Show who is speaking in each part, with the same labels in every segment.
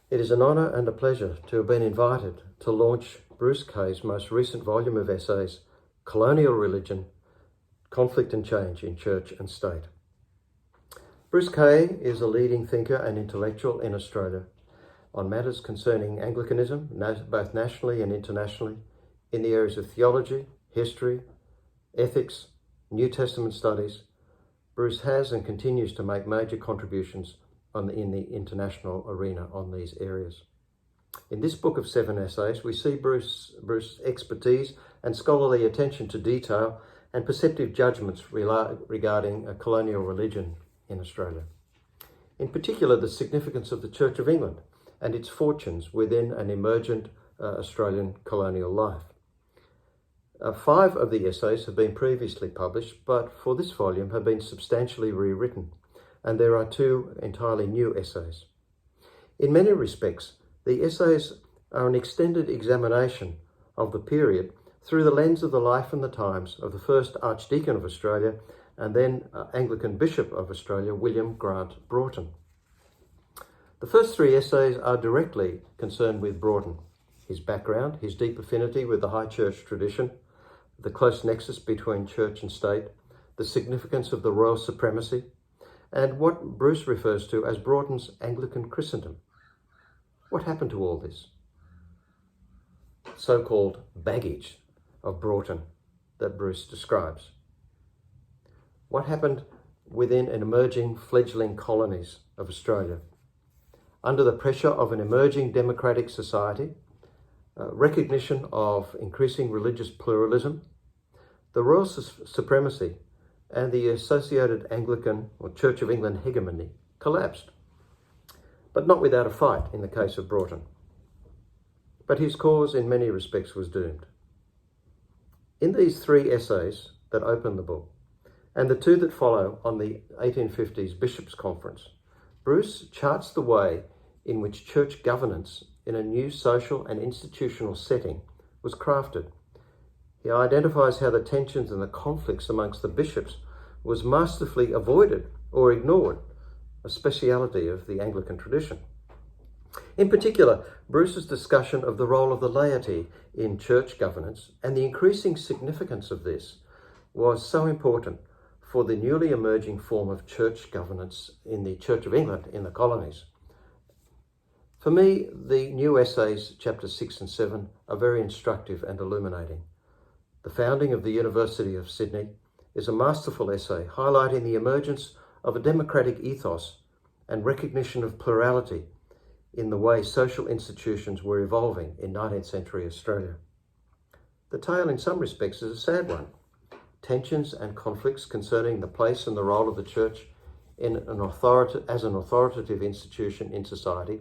Speaker 1: It is an honour and a pleasure to have been invited to launch Bruce Kay's most recent volume of essays, Colonial Religion, Conflict and Change in Church and State. Bruce Kay is a leading thinker and intellectual in Australia on matters concerning Anglicanism, both nationally and internationally, in the areas of theology, history, ethics, New Testament studies. Bruce has and continues to make major contributions in the international arena on these areas. In this book of 7 essays, we see Bruce's expertise and scholarly attention to detail and perceptive judgments regarding a colonial religion in Australia. In particular, the significance of the Church of England and its fortunes within an emergent Australian colonial life. 5 of the essays have been previously published, but for this volume have been substantially rewritten, and there are 2 entirely new essays. In many respects, the essays are an extended examination of the period through the lens of the life and the times of the first Archdeacon of Australia and then Anglican Bishop of Australia, William Grant Broughton. The first 3 essays are directly concerned with Broughton, his background, his deep affinity with the high church tradition, the close nexus between church and state, the significance of the royal supremacy, and what Bruce refers to as Broughton's Anglican Christendom. What happened to all this so-called baggage of Broughton that Bruce describes? What happened within an emerging fledgling colonies of Australia? Under the pressure of an emerging democratic society, recognition of increasing religious pluralism, the royal supremacy and the associated Anglican or Church of England hegemony collapsed, but not without a fight in the case of Broughton. But his cause in many respects was doomed. In these 3 essays that open the book, and the 2 that follow on the 1850s Bishops' Conference, Bruce charts the way in which church governance in a new social and institutional setting was crafted. He identifies how the tensions and the conflicts amongst the bishops was masterfully avoided or ignored, a speciality of the Anglican tradition. In particular, Bruce's discussion of the role of the laity in church governance and the increasing significance of this was so important for the newly emerging form of church governance in the Church of England in the colonies. For me, the new essays, chapters 6 and 7, are very instructive and illuminating. The founding of the University of Sydney is a masterful essay highlighting the emergence of a democratic ethos and recognition of plurality in the way social institutions were evolving in 19th century Australia. The tale in some respects is a sad one. Tensions and conflicts concerning the place and the role of the church as an authoritative institution in society.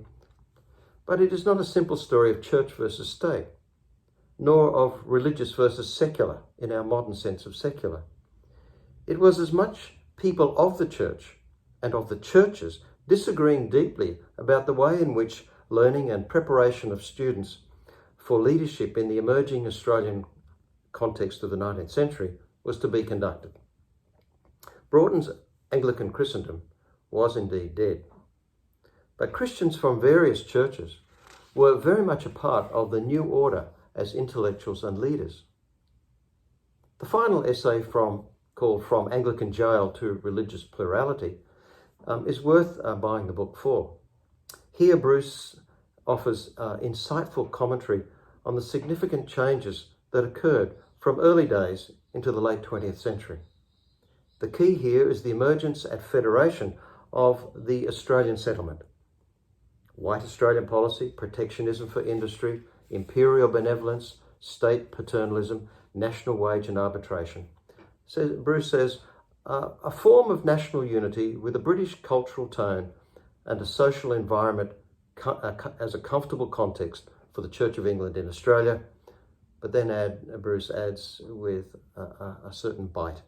Speaker 1: But it is not a simple story of church versus state, nor of religious versus secular in our modern sense of secular. It was as much people of the church and of the churches disagreeing deeply about the way in which learning and preparation of students for leadership in the emerging Australian context of the 19th century was to be conducted. Broughton's Anglican Christendom was indeed dead. But Christians from various churches were very much a part of the new order as intellectuals and leaders. The final essay called From Anglican Jail to Religious Plurality is worth buying the book for. Here Bruce offers insightful commentary on the significant changes that occurred from early days into the late 20th century. The key here is the emergence and federation of the Australian settlement. White Australian policy, protectionism for industry, imperial benevolence, state paternalism, national wage and arbitration. Bruce says, a form of national unity with a British cultural tone and a social environment as a comfortable context for the Church of England in Australia. But then Bruce adds with a certain bite,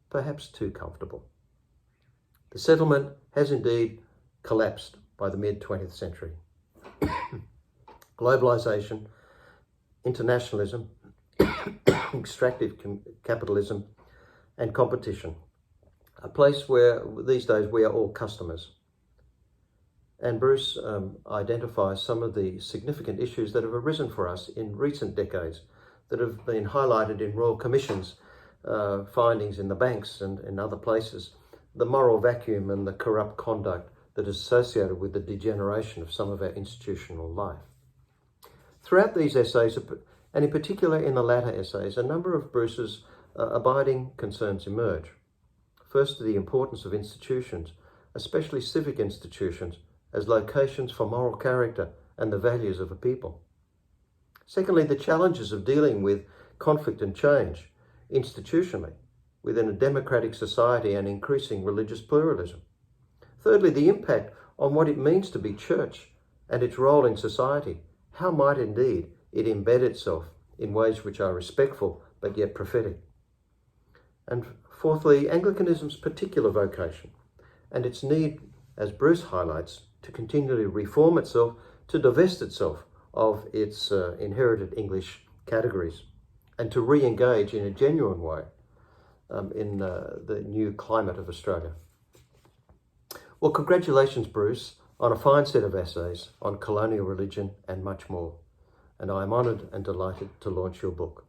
Speaker 1: perhaps too comfortable. The settlement has indeed collapsed by the mid-20th century. Globalisation, internationalism, extractive capitalism and competition, a place where these days we are all customers. And Bruce identifies some of the significant issues that have arisen for us in recent decades that have been highlighted in Royal Commission's findings in the banks and in other places, the moral vacuum and the corrupt conduct that is associated with the degeneration of some of our institutional life. Throughout these essays, and in particular in the latter essays, a number of Bruce's abiding concerns emerge. First, the importance of institutions, especially civic institutions, as locations for moral character and the values of a people. Secondly, the challenges of dealing with conflict and change institutionally within a democratic society and increasing religious pluralism. Thirdly, the impact on what it means to be church and its role in society. How might indeed it embed itself in ways which are respectful but yet prophetic? And fourthly, Anglicanism's particular vocation and its need, as Bruce highlights, to continually reform itself, to divest itself of its inherited English categories, and to re-engage in a genuine way in the new climate of Australia. Well, congratulations, Bruce, on a fine set of essays on colonial religion and much more. And I am honoured and delighted to launch your book.